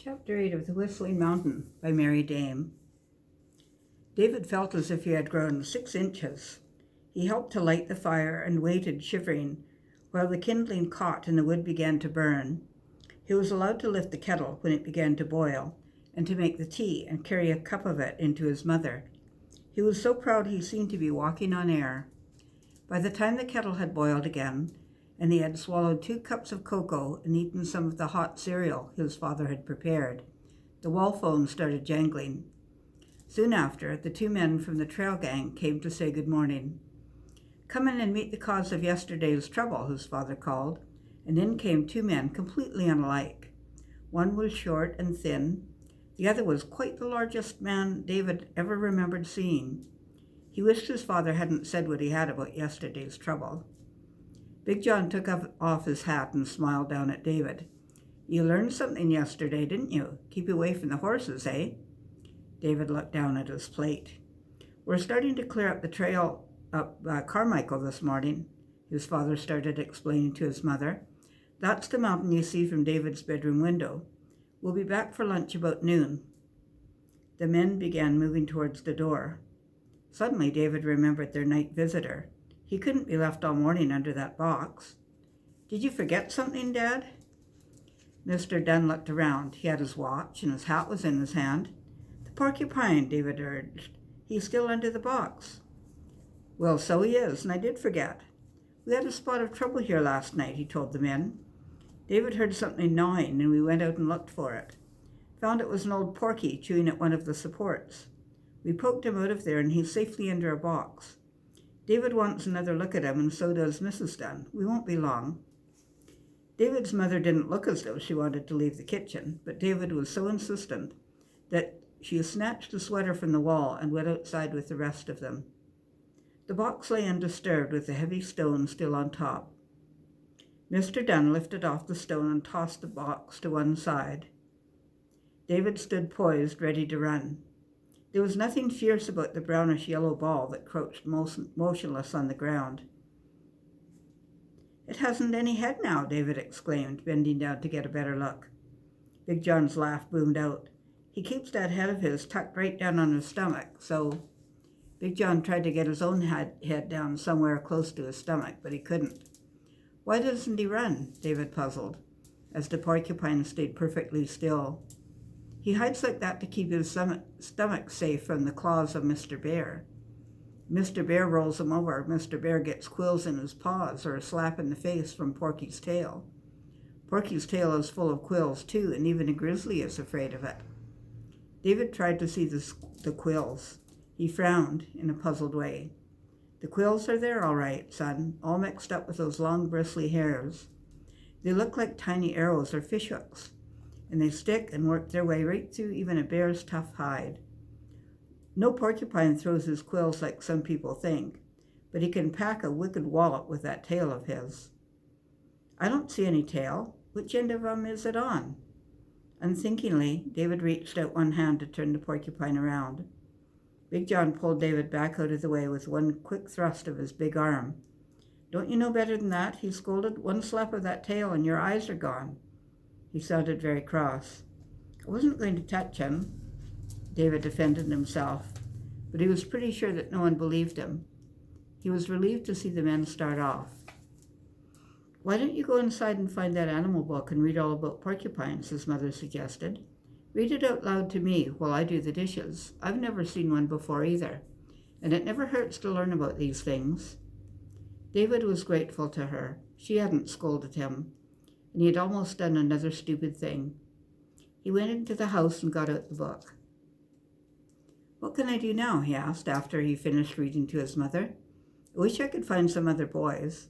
Chapter 8 of The Whistling Mountain by Mary Daem. David felt as if he had grown 6 inches. He helped to light the fire and waited, shivering, while the kindling caught and the wood began to burn. He was allowed to lift the kettle when it began to boil, and to make the tea and carry a cup of it into his mother. He was so proud he seemed to be walking on air. By the time the kettle had boiled again, and he had swallowed 2 cups of cocoa and eaten some of the hot cereal his father had prepared, the wall phone started jangling. Soon after, the 2 men from the trail gang came to say good morning. "Come in and meet the cause of yesterday's trouble," his father called, and in came 2 men completely unlike. One was short and thin. The other was quite the largest man David ever remembered seeing. He wished his father hadn't said what he had about yesterday's trouble. Big John took off his hat and smiled down at David. "You learned something yesterday, didn't you? Keep away from the horses, eh?" David looked down at his plate. "We're starting to clear up the trail up Carmichael this morning," his father started explaining to his mother. "That's the mountain you see from David's bedroom window. We'll be back for lunch about noon." The men began moving towards the door. Suddenly David remembered their night visitor. He couldn't be left all morning under that box. "Did you forget something, Dad?" Mr. Dunn looked around. He had his watch and his hat was in his hand. "The porcupine," David urged. "He's still under the box." "Well, so he is, and I did forget. We had a spot of trouble here last night," he told the men. "David heard something gnawing, and we went out and looked for it. Found it was an old porky chewing at one of the supports. We poked him out of there, and he's safely under a box. David wants another look at him, and so does Mrs. Dunn. We won't be long." David's mother didn't look as though she wanted to leave the kitchen, but David was so insistent that she snatched a sweater from the wall and went outside with the rest of them. The box lay undisturbed with the heavy stone still on top. Mr. Dunn lifted off the stone and tossed the box to one side. David stood poised, ready to run. There was nothing fierce about the brownish-yellow ball that crouched motionless on the ground. "It hasn't any head now," David exclaimed, bending down to get a better look. Big John's laugh boomed out. "He keeps that head of his tucked right down on his stomach, so—" Big John tried to get his own head down somewhere close to his stomach, but he couldn't. "Why doesn't he run?" David puzzled, as the porcupine stayed perfectly still. "He hides like that to keep his stomach safe from the claws of Mr. Bear. Mr. Bear rolls him over. Mr. Bear gets quills in his paws or a slap in the face from Porky's tail. Porky's tail is full of quills, too, and even a grizzly is afraid of it." David tried to see the quills. He frowned in a puzzled way. "The quills are there all right, son, all mixed up with those long bristly hairs. They look like tiny arrows or fishhooks, and they stick and work their way right through even a bear's tough hide. No porcupine throws his quills like some people think, but he can pack a wicked wallop with that tail of his." "I don't see any tail. Which end of him is it on?" Unthinkingly, David reached out one hand to turn the porcupine around. Big John pulled David back out of the way with one quick thrust of his big arm. "Don't you know better than that?" he scolded. "One slap of that tail and your eyes are gone." He sounded very cross. "I wasn't going to touch him," David defended himself, but he was pretty sure that no one believed him. He was relieved to see the men start off. "Why don't you go inside and find that animal book and read all about porcupines?" his mother suggested. "Read it out loud to me while I do the dishes. I've never seen one before either, and it never hurts to learn about these things." David was grateful to her. She hadn't scolded him, and he had almost done another stupid thing. He went into the house and got out the book. "What can I do now?" he asked after he finished reading to his mother. "I wish I could find some other boys.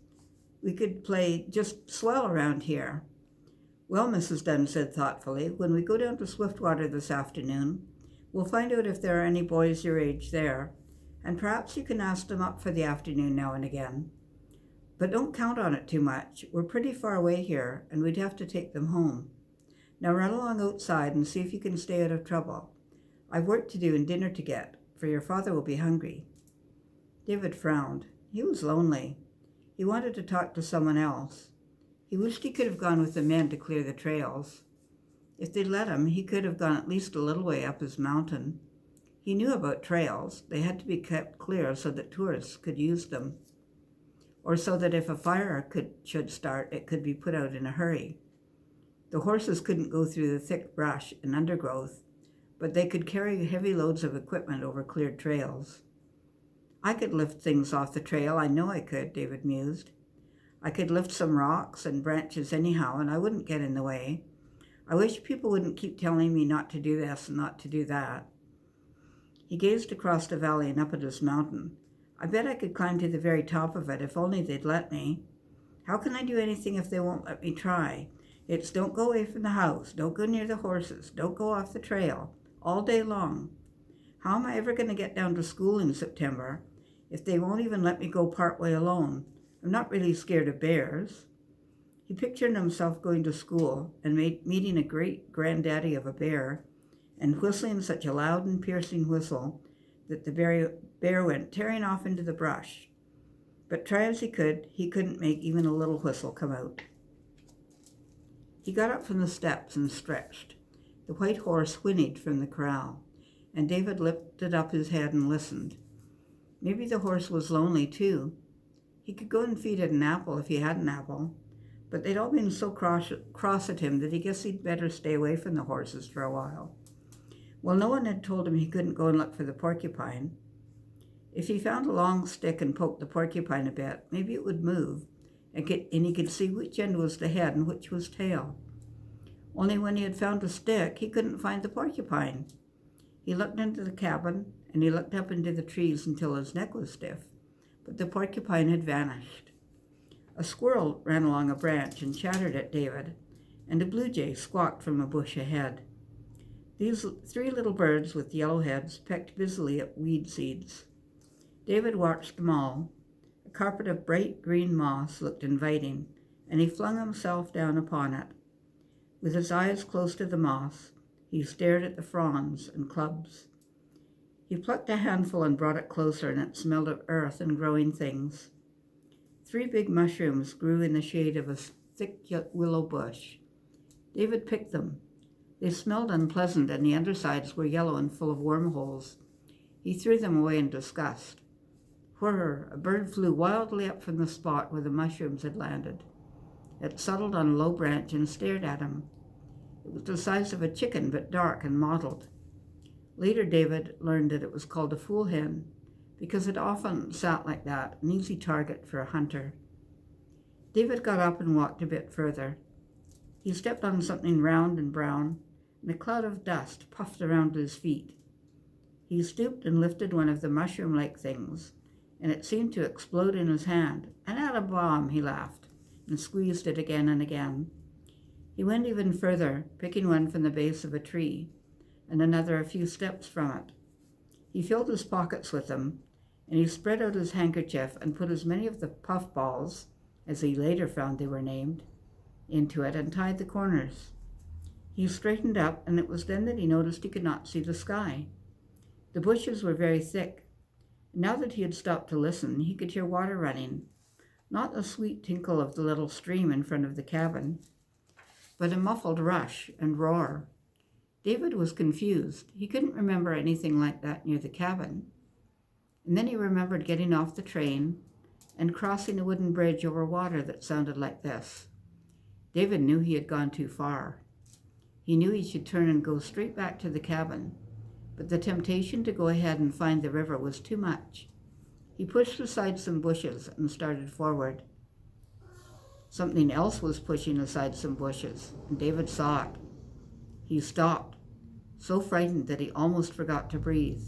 We could play just swell around here." "Well," Mrs. Dunn said thoughtfully, "when we go down to Swiftwater this afternoon, we'll find out if there are any boys your age there, and perhaps you can ask them up for the afternoon now and again. But don't count on it too much. We're pretty far away here, and we'd have to take them home. Now run along outside and see if you can stay out of trouble. I've work to do and dinner to get, for your father will be hungry." David frowned. He was lonely. He wanted to talk to someone else. He wished he could have gone with the men to clear the trails. If they'd let him, he could have gone at least a little way up his mountain. He knew about trails. They had to be kept clear so that tourists could use them, or so that if a fire should start, it could be put out in a hurry. The horses couldn't go through the thick brush and undergrowth, but they could carry heavy loads of equipment over cleared trails. I could lift things off the trail, I know I could, David mused. I could lift some rocks and branches anyhow, and I wouldn't get in the way. I wish people wouldn't keep telling me not to do this and not to do that. He gazed across the valley and up at his mountain. I bet I could climb to the very top of it if only they'd let me. How can I do anything if they won't let me try? It's don't go away from the house, don't go near the horses, don't go off the trail, all day long. How am I ever going to get down to school in September if they won't even let me go part way alone? I'm not really scared of bears. He pictured himself going to school and meeting a great granddaddy of a bear and whistling such a loud and piercing whistle that the bear went tearing off into the brush. But try as he couldn't make even a little whistle come out. He got up from the steps and stretched. The white horse whinnied from the corral, and David lifted up his head and listened. Maybe the horse was lonely too. He could go and feed it an apple if he had an apple, but they'd all been so cross at him that he guessed he'd better stay away from the horses for a while. Well, no one had told him he couldn't go and look for the porcupine. If he found a long stick and poked the porcupine a bit, maybe it would move, and he could see which end was the head and which was tail. Only when he had found a stick, he couldn't find the porcupine. He looked into the cabin, and he looked up into the trees until his neck was stiff, but the porcupine had vanished. A squirrel ran along a branch and chattered at David, and a blue jay squawked from a bush ahead. These 3 little birds with yellow heads pecked busily at weed seeds. David watched them all. A carpet of bright green moss looked inviting, and he flung himself down upon it. With his eyes close to the moss, he stared at the fronds and clubs. He plucked a handful and brought it closer, and it smelled of earth and growing things. 3 big mushrooms grew in the shade of a thick willow bush. David picked them. They smelled unpleasant, and the undersides were yellow and full of wormholes. He threw them away in disgust. Whirr! A bird flew wildly up from the spot where the mushrooms had landed. It settled on a low branch and stared at him. It was the size of a chicken, but dark and mottled. Later, David learned that it was called a fool hen, because it often sat like that, an easy target for a hunter. David got up and walked a bit further. He stepped on something round and brown, and a cloud of dust puffed around his feet. He stooped and lifted one of the mushroom-like things, and it seemed to explode in his hand. An atom bomb, he laughed, and squeezed it again and again. He went even further, picking one from the base of a tree, and another a few steps from it. He filled his pockets with them, and he spread out his handkerchief and put as many of the puff balls, as he later found they were named, into it and tied the corners. He straightened up, and it was then that he noticed he could not see the sky. The bushes were very thick. Now that he had stopped to listen, he could hear water running, not the sweet tinkle of the little stream in front of the cabin, but a muffled rush and roar. David was confused. He couldn't remember anything like that near the cabin. And then he remembered getting off the train and crossing a wooden bridge over water that sounded like this. David knew he had gone too far. He knew he should turn and go straight back to the cabin, but the temptation to go ahead and find the river was too much. He pushed aside some bushes and started forward. Something else was pushing aside some bushes, and David saw it. He stopped, so frightened that he almost forgot to breathe.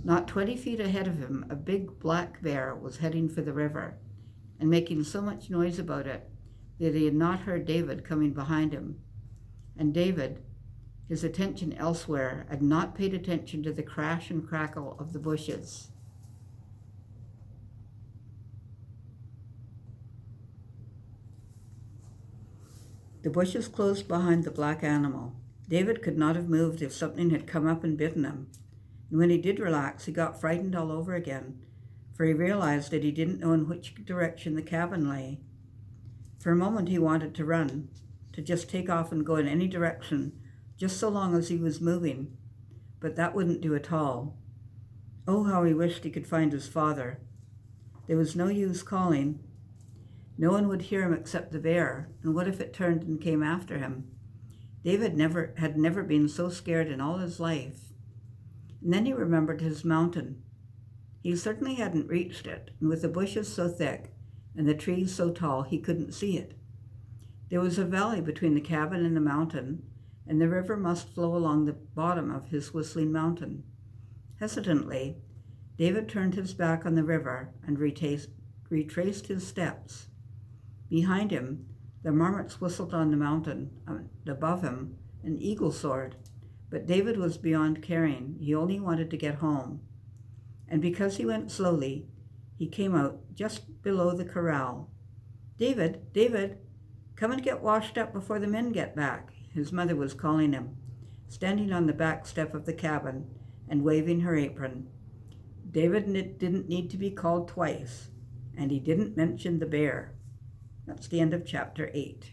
Not 20 feet ahead of him, a big black bear was heading for the river and making so much noise about it that he had not heard David coming behind him. And David, his attention elsewhere, had not paid attention to the crash and crackle of the bushes. The bushes closed behind the black animal. David could not have moved if something had come up and bitten him. And when he did relax, he got frightened all over again, for he realized that he didn't know in which direction the cabin lay. For a moment he wanted to run, to just take off and go in any direction, just so long as he was moving, but that wouldn't do at all. Oh, how he wished he could find his father. There was no use calling. No one would hear him except the bear, and what if it turned and came after him? David had never been so scared in all his life. And then he remembered his mountain. He certainly hadn't reached it, and with the bushes so thick and the trees so tall, he couldn't see it. There was a valley between the cabin and the mountain, and the river must flow along the bottom of his Whistling Mountain. Hesitantly, David turned his back on the river and retraced his steps. Behind him, the marmots whistled on the mountain, and above him, an eagle soared. But David was beyond caring. He only wanted to get home. And because he went slowly, he came out just below the corral. "David, David, come and get washed up before the men get back," his mother was calling him, standing on the back step of the cabin and waving her apron. David didn't need to be called twice, and he didn't mention the bear. That's the end of chapter 8.